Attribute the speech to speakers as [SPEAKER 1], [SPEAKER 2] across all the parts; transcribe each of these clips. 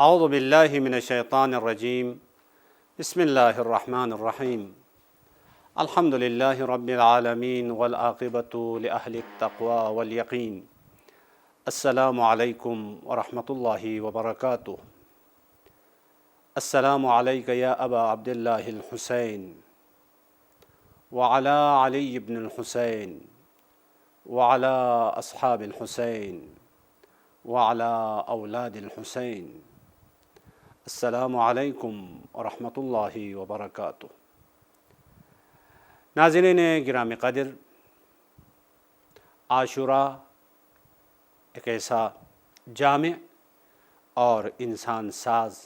[SPEAKER 1] اعوذ باللہ من الشیطان الرجیم بسم اللہ الرحمن الرحیم الحمد للہ رب العالمین والعاقبۃ لأہل التقوی والیقین السلام علیکم ورحمۃ اللہ وبرکاتہ السلام علیک یا ابا عبداللہ الحسین وعلی علی بن الحسین وعلی اصحاب الحسین وعلی اولاد الحسین السلام علیکم ورحمۃ اللہ وبرکاتہ۔ ناظرین گرامی قدر، عاشورہ ایک ایسا جامع اور انسان ساز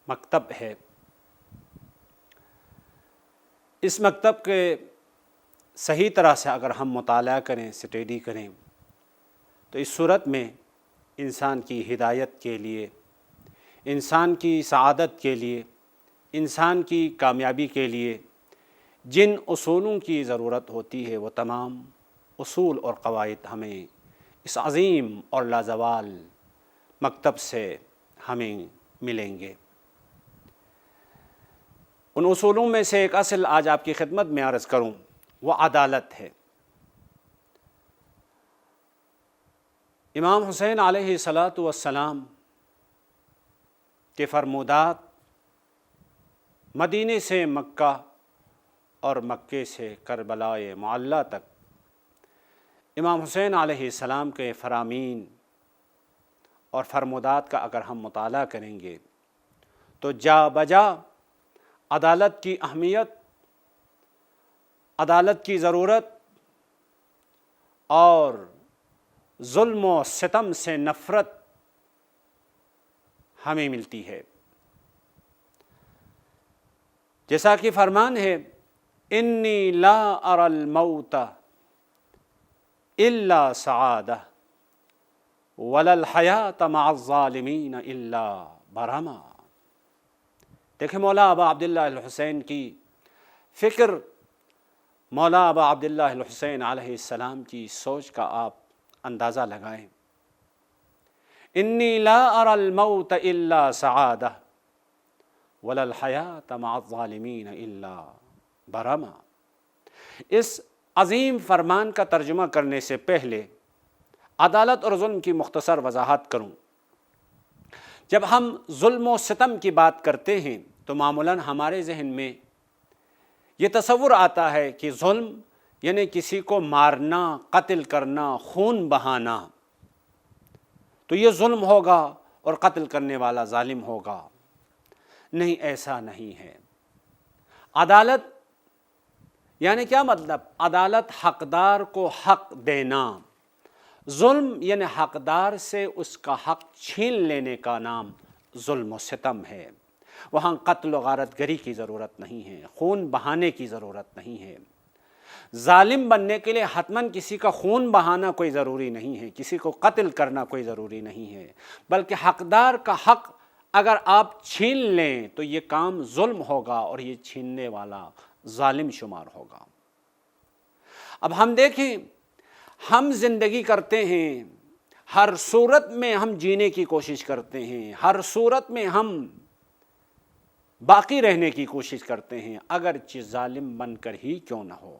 [SPEAKER 1] مکتب ہے۔ اس مکتب کے صحیح طرح سے اگر ہم مطالعہ کریں، اسٹڈی کریں، تو اس صورت میں انسان کی ہدایت کے لیے، انسان کی سعادت کے لیے، انسان کی کامیابی کے لیے جن اصولوں کی ضرورت ہوتی ہے وہ تمام اصول اور قواعد ہمیں اس عظیم اور لازوال مکتب سے ہمیں ملیں گے۔ ان اصولوں میں سے ایک اصل آج آپ کی خدمت میں عرض کروں، وہ عدالت ہے۔ امام حسین علیہ السلام کے فرمودات مدینے سے مکہ اور مکے سے کربلائے معلیٰ تک امام حسین علیہ السلام کے فرامین اور فرمودات کا اگر ہم مطالعہ کریں گے تو جا بجا عدالت کی اہمیت، عدالت کی ضرورت اور ظلم و ستم سے نفرت ہمیں ملتی ہے۔ جیسا کہ فرمان ہے، انی لا اری الموت الا سعادہ ولا الحیات مع الظالمین الا برما۔ دیکھیں مولا ابا عبداللہ الحسین کی فکر، مولا ابا عبداللہ الحسین علیہ السلام کی سوچ کا آپ اندازہ لگائیں۔ انی لا اری الموت الا سعادہ ولا الحیات مع الظالمین الا برما۔ اس عظیم فرمان کا ترجمہ کرنے سے پہلے عدالت اور ظلم کی مختصر وضاحت کروں۔ جب ہم ظلم و ستم کی بات کرتے ہیں تو معمولاً ہمارے ذہن میں یہ تصور آتا ہے کہ ظلم یعنی کسی کو مارنا، قتل کرنا، خون بہانا، تو یہ ظلم ہوگا اور قتل کرنے والا ظالم ہوگا۔ نہیں، ایسا نہیں ہے۔ عدالت یعنی کیا مطلب؟ عدالت حقدار کو حق دینا، ظلم یعنی حقدار سے اس کا حق چھین لینے کا نام ظلم و ستم ہے۔ وہاں قتل و غارت گری کی ضرورت نہیں ہے، خون بہانے کی ضرورت نہیں ہے۔ ظالم بننے کے لیے حتماً کسی کا خون بہانا کوئی ضروری نہیں ہے، کسی کو قتل کرنا کوئی ضروری نہیں ہے، بلکہ حقدار کا حق اگر آپ چھین لیں تو یہ کام ظلم ہوگا اور یہ چھیننے والا ظالم شمار ہوگا۔ اب ہم دیکھیں، ہم زندگی کرتے ہیں، ہر صورت میں ہم جینے کی کوشش کرتے ہیں، ہر صورت میں ہم باقی رہنے کی کوشش کرتے ہیں، اگرچہ ظالم بن کر ہی کیوں نہ ہو۔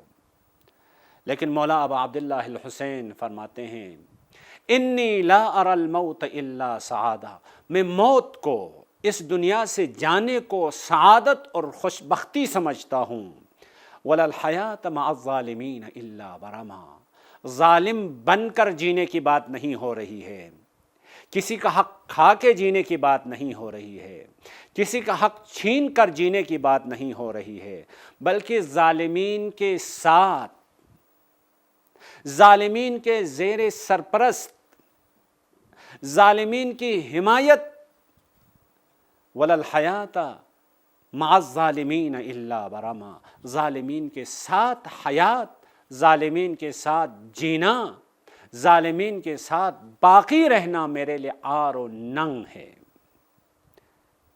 [SPEAKER 1] لیکن مولا ابا عبداللہ الحسین فرماتے ہیں، انی لا اری الموت الا سعادہ، میں موت کو، اس دنیا سے جانے کو سعادت اور خوشبختی سمجھتا ہوں۔ ولا الحیات مع الظالمین الا برما، ظالم بن کر جینے کی بات نہیں ہو رہی ہے، کسی کا حق کھا کے جینے کی بات نہیں ہو رہی ہے، کسی کا حق چھین کر جینے کی بات نہیں ہو رہی ہے، بلکہ ظالمین کے ساتھ، ظالمین کے زیر سرپرست، ظالمین کی حمایت، ولا الحیات مع الظالمین الا برما، ظالمین کے ساتھ حیات، ظالمین کے ساتھ جینا، ظالمین کے ساتھ باقی رہنا میرے لیے عار و ننگ ہے۔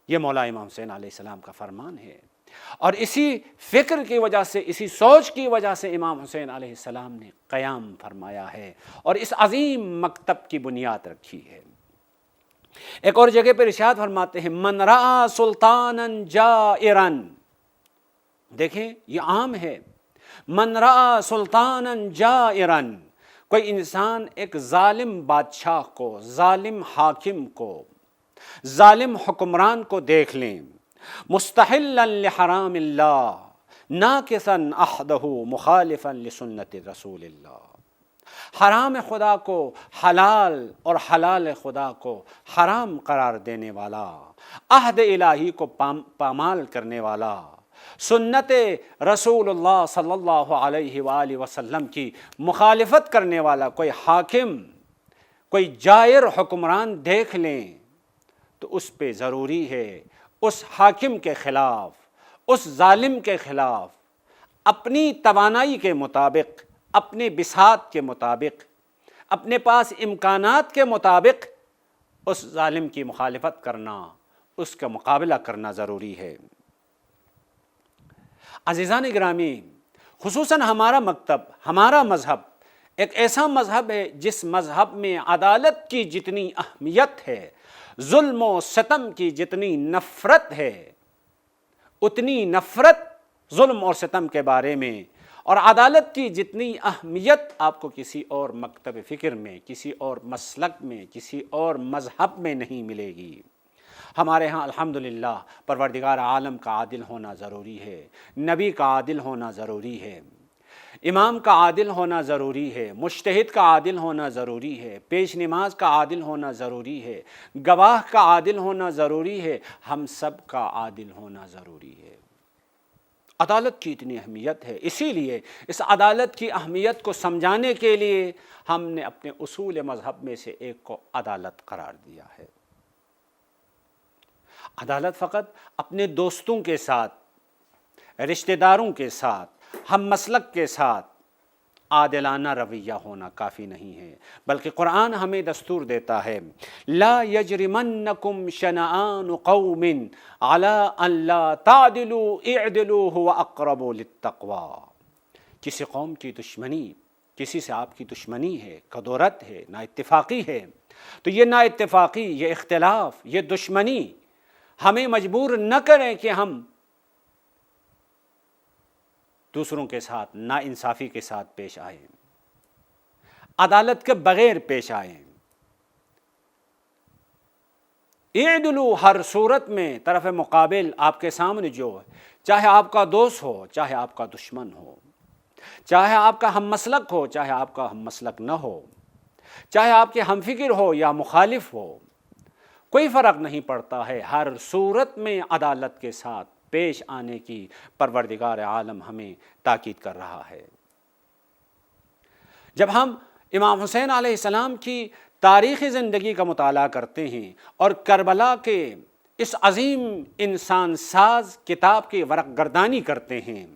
[SPEAKER 1] یہ مولا امام حسین علیہ السلام کا فرمان ہے، اور اسی فکر کی وجہ سے، اسی سوچ کی وجہ سے امام حسین علیہ السلام نے قیام فرمایا ہے اور اس عظیم مکتب کی بنیاد رکھی ہے۔ ایک اور جگہ پر ارشاد فرماتے ہیں من رأى سلطانا جائرا، دیکھیں یہ عام ہے، من رأى سلطانا جائرا، کوئی انسان ایک ظالم بادشاہ کو، ظالم حاکم کو، ظالم حکمران کو دیکھ لیں، مستحلا لحرام اللہ ناکثا عہدہ مخالفا لسنت رسول اللہ، حرام خدا کو حلال اور حلال خدا کو حرام قرار دینے والا، عہد الہی کو پامال کرنے والا، سنت رسول اللہ صلی اللہ علیہ وآلہ وسلم کی مخالفت کرنے والا کوئی حاکم، کوئی جائر حکمران دیکھ لیں تو اس پہ ضروری ہے اس حاکم کے خلاف، اس ظالم کے خلاف اپنی توانائی کے مطابق، اپنے بساط کے مطابق، اپنے پاس امکانات کے مطابق اس ظالم کی مخالفت کرنا، اس کا مقابلہ کرنا ضروری ہے۔ عزیزان گرامی، خصوصاً ہمارا مکتب، ہمارا مذہب ایک ایسا مذہب ہے جس مذہب میں عدالت کی جتنی اہمیت ہے، ظلم و ستم کی جتنی نفرت ہے، اتنی نفرت ظلم اور ستم کے بارے میں اور عدالت کی جتنی اہمیت آپ کو کسی اور مکتب فکر میں، کسی اور مسلک میں، کسی اور مذہب میں نہیں ملے گی۔ ہمارے ہاں الحمدللہ پروردگار عالم کا عادل ہونا ضروری ہے، نبی کا عادل ہونا ضروری ہے، امام کا عادل ہونا ضروری ہے، مجتہد کا عادل ہونا ضروری ہے، پیش نماز کا عادل ہونا ضروری ہے، گواہ کا عادل ہونا ضروری ہے، ہم سب کا عادل ہونا ضروری ہے۔ عدالت کی اتنی اہمیت ہے، اسی لیے اس عدالت کی اہمیت کو سمجھانے کے لیے ہم نے اپنے اصول مذہب میں سے ایک کو عدالت قرار دیا ہے۔ عدالت فقط اپنے دوستوں کے ساتھ، رشتہ داروں کے ساتھ، ہم مسلک کے ساتھ عادلانہ رویہ ہونا کافی نہیں ہے، بلکہ قرآن ہمیں دستور دیتا ہے لا یجرمنکم شنآن قوم علی ان لا تعدلوا اعدلوا هو اقرب للتقوی۔ کسی قوم کی دشمنی، کسی سے آپ کی دشمنی ہے، کدورت ہے، نا اتفاقی ہے، تو یہ نا اتفاقی، یہ اختلاف، یہ دشمنی ہمیں مجبور نہ کریں کہ ہم دوسروں کے ساتھ نا انصافی کے ساتھ پیش آئیں، عدالت کے بغیر پیش آئیں۔ اعدلوا، ہر صورت میں طرف مقابل آپ کے سامنے جو ہے، چاہے آپ کا دوست ہو، چاہے آپ کا دشمن ہو، چاہے آپ کا ہم مسلک ہو، چاہے آپ کا ہم مسلک نہ ہو، چاہے آپ کے ہم فکر ہو یا مخالف ہو، کوئی فرق نہیں پڑتا ہے، ہر صورت میں عدالت کے ساتھ پیش آنے کی پروردگار عالم ہمیں تاکید کر رہا ہے۔ جب ہم امام حسین علیہ السلام کی تاریخی زندگی کا مطالعہ کرتے ہیں اور کربلا کے اس عظیم انسان ساز کتاب کی ورق گردانی کرتے ہیں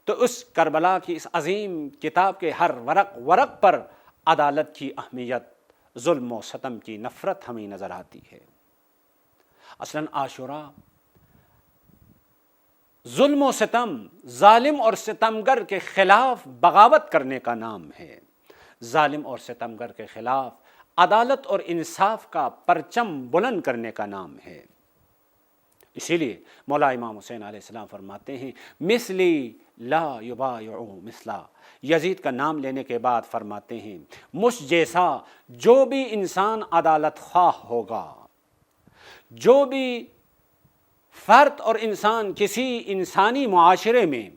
[SPEAKER 1] تو اس کربلا کی اس عظیم کتاب کے ہر ورق پر عدالت کی اہمیت، ظلم و ستم کی نفرت ہمیں نظر آتی ہے۔ اصلاً عاشوراء ظلم و ستم، ظالم اور ستمگر کے خلاف بغاوت کرنے کا نام ہے، ظالم اور ستمگر کے خلاف عدالت اور انصاف کا پرچم بلند کرنے کا نام ہے۔ اسی لیے مولا امام حسین علیہ السلام فرماتے ہیں مثلی لا یبایع مثلا، یزید کا نام لینے کے بعد فرماتے ہیں مجھ جیسا جو بھی انسان عدالت خواہ ہوگا، جو بھی فرد اور انسان کسی انسانی معاشرے میں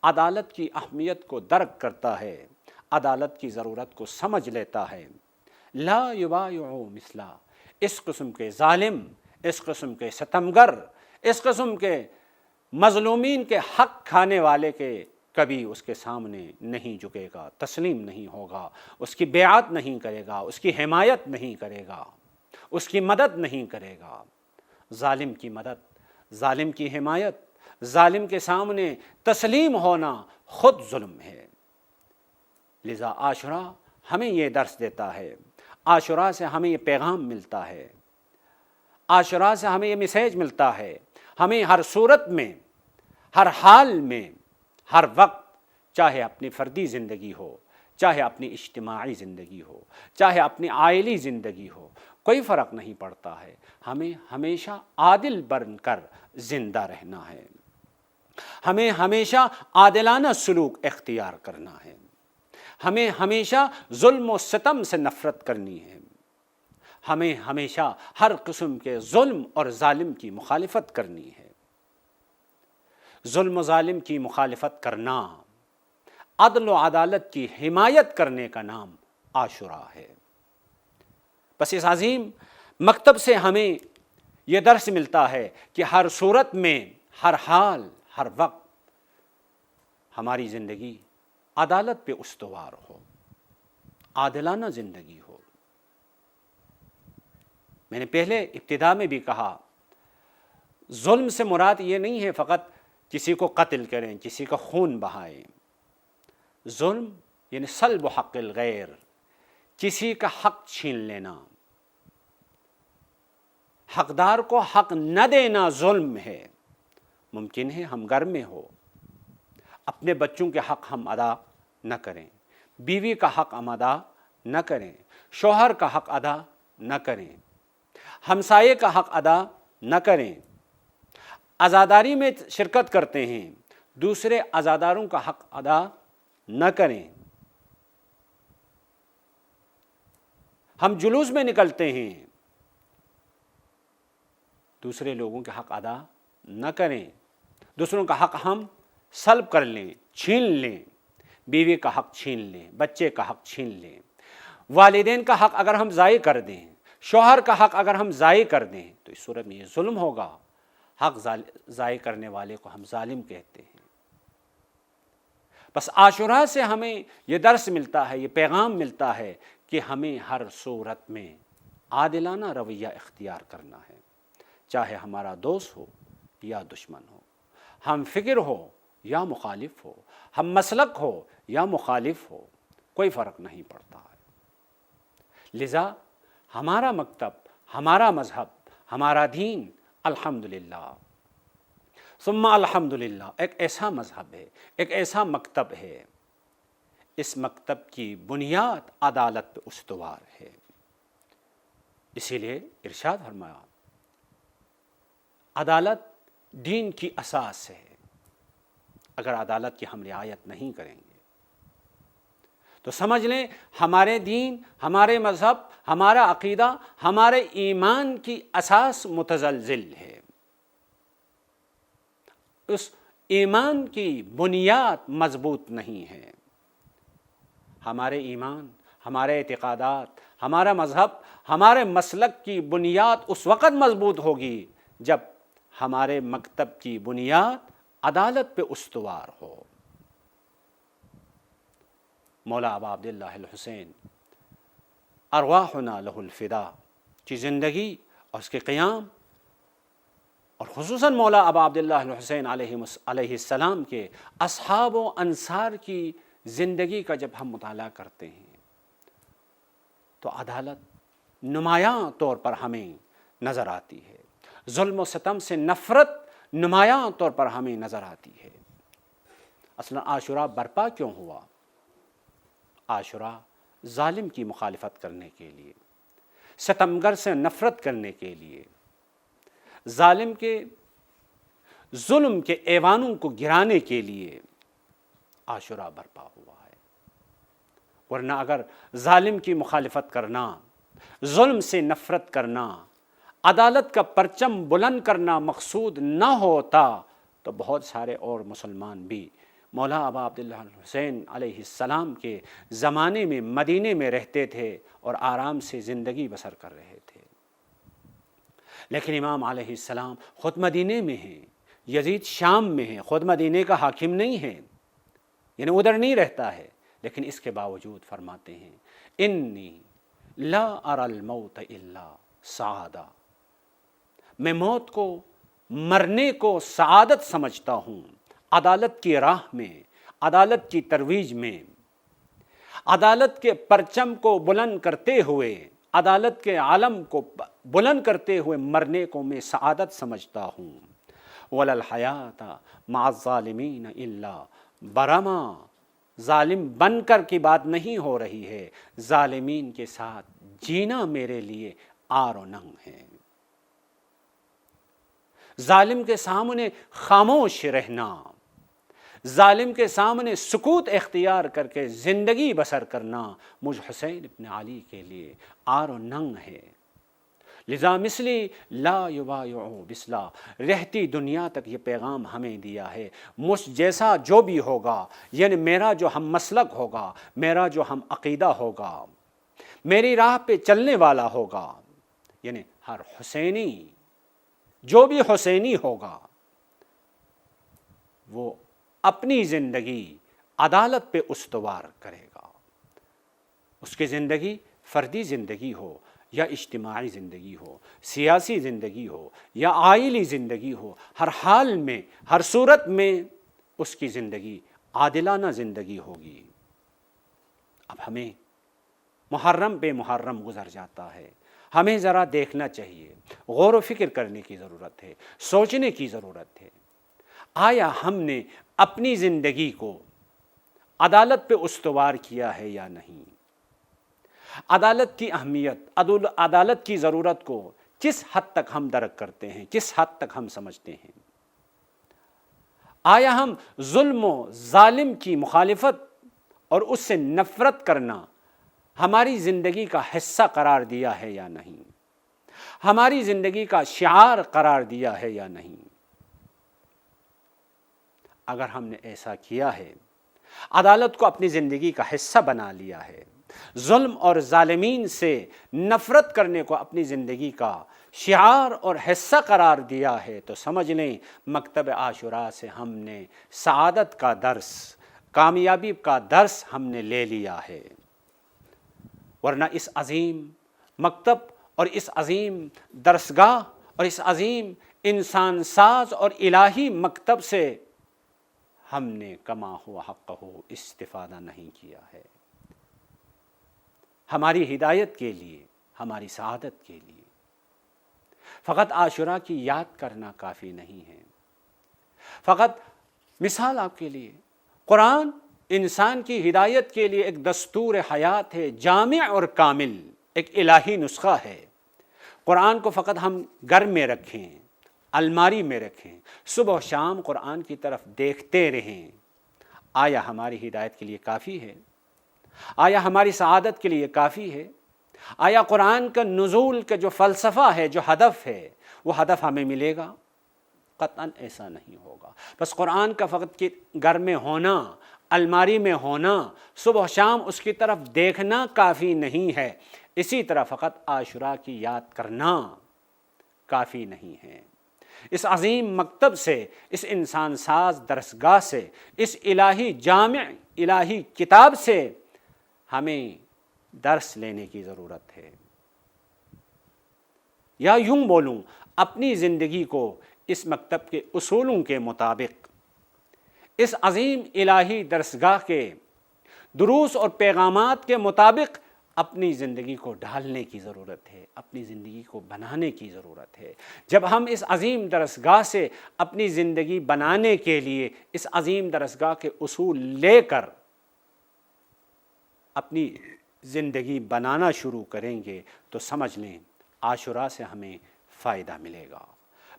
[SPEAKER 1] عدالت کی اہمیت کو درک کرتا ہے، عدالت کی ضرورت کو سمجھ لیتا ہے، لا یبایع مثلا، اس قسم کے ظالم، اس قسم کے ستمگر، اس قسم کے مظلومین کے حق کھانے والے کے کبھی اس کے سامنے نہیں جھکے گا، تسلیم نہیں ہوگا، اس کی بیعت نہیں کرے گا، اس کی حمایت نہیں کرے گا، اس کی مدد نہیں کرے گا۔ ظالم کی مدد، ظالم کی حمایت، ظالم کے سامنے تسلیم ہونا خود ظلم ہے۔ لذا عاشوراء ہمیں یہ درس دیتا ہے، عاشوراء سے ہمیں یہ پیغام ملتا ہے، عاشوراء سے ہمیں یہ میسیج ملتا ہے، ہمیں ہر صورت میں، ہر حال میں، ہر وقت، چاہے اپنی فردی زندگی ہو، چاہے اپنی اجتماعی زندگی ہو، چاہے اپنی عائلی زندگی ہو، کوئی فرق نہیں پڑتا ہے، ہمیں ہمیشہ عادل بن کر زندہ رہنا ہے، ہمیں ہمیشہ عادلانہ سلوک اختیار کرنا ہے، ہمیں ہمیشہ ظلم و ستم سے نفرت کرنی ہے، ہمیں ہمیشہ ہر قسم کے ظلم اور ظالم کی مخالفت کرنی ہے۔ ظلم و ظالم کی مخالفت کرنا، عدل و عدالت کی حمایت کرنے کا نام عاشوراء ہے۔ بس اس عظیم مکتب سے ہمیں یہ درس ملتا ہے کہ ہر صورت میں، ہر حال، ہر وقت ہماری زندگی عدالت پہ استوار ہو، عادلانہ زندگی ہو۔ میں نے پہلے ابتدا میں بھی کہا، ظلم سے مراد یہ نہیں ہے فقط کسی کو قتل کریں، کسی کا خون بہائیں۔ ظلم یعنی سلب حق الغیر، کسی کا حق چھین لینا، حقدار کو حق نہ دینا ظلم ہے۔ ممکن ہے ہم گھر میں ہو، اپنے بچوں کے حق ہم ادا نہ کریں، بیوی کا حق ہم ادا نہ کریں، شوہر کا حق ادا نہ کریں، ہمسائے کا حق ادا نہ کریں، عزاداری میں شرکت کرتے ہیں، دوسرے عزاداروں کا حق ادا نہ کریں، ہم جلوس میں نکلتے ہیں، دوسرے لوگوں کے حق ادا نہ کریں، دوسروں کا حق ہم سلب کر لیں، چھین لیں، بیوی کا حق چھین لیں، بچے کا حق چھین لیں، والدین کا حق اگر ہم ضائع کر دیں، شوہر کا حق اگر ہم ضائع کر دیں تو اس صورت میں یہ ظلم ہوگا۔ حق ضائع کرنے والے کو ہم ظالم کہتے ہیں۔ بس عاشوراء سے ہمیں یہ درس ملتا ہے، یہ پیغام ملتا ہے کہ ہمیں ہر صورت میں عادلانہ رویہ اختیار کرنا ہے، چاہے ہمارا دوست ہو یا دشمن ہو، ہم فکر ہو یا مخالف ہو، ہم مسلک ہو یا مخالف ہو، کوئی فرق نہیں پڑتا ہے۔ لذا ہمارا مکتب، ہمارا مذہب، ہمارا دین الحمدللہ ثم الحمدللہ ایک ایسا مذہب ہے، ایک ایسا مکتب ہے، اس مکتب کی بنیاد عدالت پہ استوار ہے۔ اسی لیے ارشاد فرمایا، عدالت دین کی اساس ہے، اگر عدالت کی ہم رعایت نہیں کریں گے تو سمجھ لیں ہمارے دین، ہمارے مذہب، ہمارا عقیدہ، ہمارے ایمان کی اساس متزلزل ہے، اس ایمان کی بنیاد مضبوط نہیں ہے۔ ہمارے ایمان، ہمارے اعتقادات، ہمارا مذہب، ہمارے مسلک کی بنیاد اس وقت مضبوط ہوگی جب ہمارے مکتب کی بنیاد عدالت پہ استوار ہو۔ مولا ابا عبداللہ الحسین ارواحنا لہ الفدا کی زندگی اور اس کے قیام، اور خصوصاً مولا ابا عبداللہ الحسین علیہ السلام کے اصحاب و انصار کی زندگی کا جب ہم مطالعہ کرتے ہیں تو عدالت نمایاں طور پر ہمیں نظر آتی ہے، ظلم و ستم سے نفرت نمایاں طور پر ہمیں نظر آتی ہے۔ اصلا عاشوراء برپا کیوں ہوا؟ عاشوراء ظالم کی مخالفت کرنے کے لیے، ستمگر سے نفرت کرنے کے لیے، ظالم کے ظلم کے ایوانوں کو گرانے کے لیے عاشوراء برپا ہوا ہے۔ ورنہ اگر ظالم کی مخالفت کرنا، ظلم سے نفرت کرنا، عدالت کا پرچم بلند کرنا مقصود نہ ہوتا تو بہت سارے اور مسلمان بھی مولا ابا عبداللہ الحسین علیہ السلام کے زمانے میں مدینے میں رہتے تھے اور آرام سے زندگی بسر کر رہے تھے، لیکن امام علیہ السلام خود مدینے میں ہیں، یزید شام میں ہیں، خود مدینے کا حاکم نہیں ہے، یعنی ادھر نہیں رہتا ہے، لیکن اس کے باوجود فرماتے ہیں انی لا اری الموت الا سعادہ، میں موت کو، مرنے کو سعادت سمجھتا ہوں۔ عدالت کی راہ میں، عدالت کی ترویج میں، عدالت کے پرچم کو بلند کرتے ہوئے، عدالت کے عالم کو بلند کرتے ہوئے مرنے کو میں سعادت سمجھتا ہوں۔ وَلَا الْحَيَاةَ مَعَ الظَّالِمِينَ إِلَّا بَرَمًا، ظالم بن کر کی بات نہیں ہو رہی ہے، ظالمین کے ساتھ جینا میرے لیے آر و ننگ ہیں۔ ظالم کے سامنے خاموش رہنا، ظالم کے سامنے سکوت اختیار کر کے زندگی بسر کرنا مجھ حسین ابن علی کے لیے آر و ننگ ہے۔ لذا مثلی لا یبایع بسلا، رہتی دنیا تک یہ پیغام ہمیں دیا ہے، مجھ جیسا جو بھی ہوگا، یعنی میرا جو ہم مسلک ہوگا، میرا جو ہم عقیدہ ہوگا، میری راہ پہ چلنے والا ہوگا، یعنی ہر حسینی، جو بھی حسینی ہوگا، وہ اپنی زندگی عدالت پہ استوار کرے گا۔ اس کی زندگی فردی زندگی ہو یا اجتماعی زندگی ہو، سیاسی زندگی ہو یا عائلی زندگی ہو، ہر حال میں، ہر صورت میں اس کی زندگی عادلانہ زندگی ہوگی۔ اب ہمیں محرم پہ محرم گزر جاتا ہے، ہمیں ذرا دیکھنا چاہیے، غور و فکر کرنے کی ضرورت ہے، سوچنے کی ضرورت ہے، آیا ہم نے اپنی زندگی کو عدالت پہ استوار کیا ہے یا نہیں؟ عدالت کی اہمیت، عدالت کی ضرورت کو کس حد تک ہم درک کرتے ہیں، کس حد تک ہم سمجھتے ہیں؟ آیا ہم ظلم و ظالم کی مخالفت اور اس سے نفرت کرنا ہماری زندگی کا حصہ قرار دیا ہے یا نہیں؟ ہماری زندگی کا شعار قرار دیا ہے یا نہیں؟ اگر ہم نے ایسا کیا ہے، عدالت کو اپنی زندگی کا حصہ بنا لیا ہے، ظلم اور ظالمین سے نفرت کرنے کو اپنی زندگی کا شعار اور حصہ قرار دیا ہے، تو سمجھ لیں مکتب عاشوراء سے ہم نے سعادت کا درس، کامیابی کا درس ہم نے لے لیا ہے۔ ورنہ اس عظیم مکتب اور اس عظیم درسگاہ اور اس عظیم انسان ساز اور الہی مکتب سے ہم نے کما ہوا حق ہو استفادہ نہیں کیا ہے۔ ہماری ہدایت کے لیے، ہماری سعادت کے لیے فقط عاشوراء کی یاد کرنا کافی نہیں ہے۔ فقط مثال آپ کے لیے، قرآن انسان کی ہدایت کے لیے ایک دستور حیات ہے، جامع اور کامل، ایک الہی نسخہ ہے۔ قرآن کو فقط ہم گھر میں رکھیں، الماری میں رکھیں، صبح و شام قرآن کی طرف دیکھتے رہیں، آیا ہماری ہدایت کے لیے کافی ہے؟ آیا ہماری سعادت کے لیے کافی ہے؟ آیا قرآن کا نزول کا جو فلسفہ ہے، جو ہدف ہے، وہ ہدف ہمیں ملے گا؟ قطعاً ایسا نہیں ہوگا۔ بس قرآن کا فقط گھر میں ہونا، الماری میں ہونا، صبح و شام اس کی طرف دیکھنا کافی نہیں ہے۔ اسی طرح فقط عاشوراء کی یاد کرنا کافی نہیں ہے۔ اس عظیم مکتب سے، اس انسان ساز درسگاہ سے، اس الہی جامع الہی کتاب سے ہمیں درس لینے کی ضرورت ہے۔ یا یوں بولوں، اپنی زندگی کو اس مکتب کے اصولوں کے مطابق، اس عظیم الہی درسگاہ کے دروس اور پیغامات کے مطابق اپنی زندگی کو ڈھالنے کی ضرورت ہے، اپنی زندگی کو بنانے کی ضرورت ہے۔ جب ہم اس عظیم درسگاہ سے اپنی زندگی بنانے کے لیے اس عظیم درسگاہ کے اصول لے کر اپنی زندگی بنانا شروع کریں گے تو سمجھ لیں عاشوراء سے ہمیں فائدہ ملے گا۔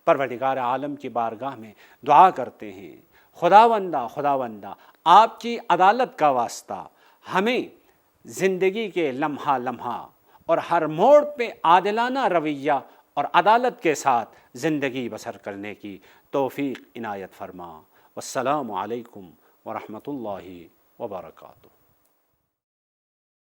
[SPEAKER 1] پروردگار عالم کی بارگاہ میں دعا کرتے ہیں، خداوندہ آپ کی عدالت کا واسطہ ہمیں زندگی کے لمحہ لمحہ اور ہر موڑ پہ عادلانہ رویہ اور عدالت کے ساتھ زندگی بسر کرنے کی توفیق عنایت فرما۔ والسلام علیکم ورحمۃ اللہ وبرکاتہ۔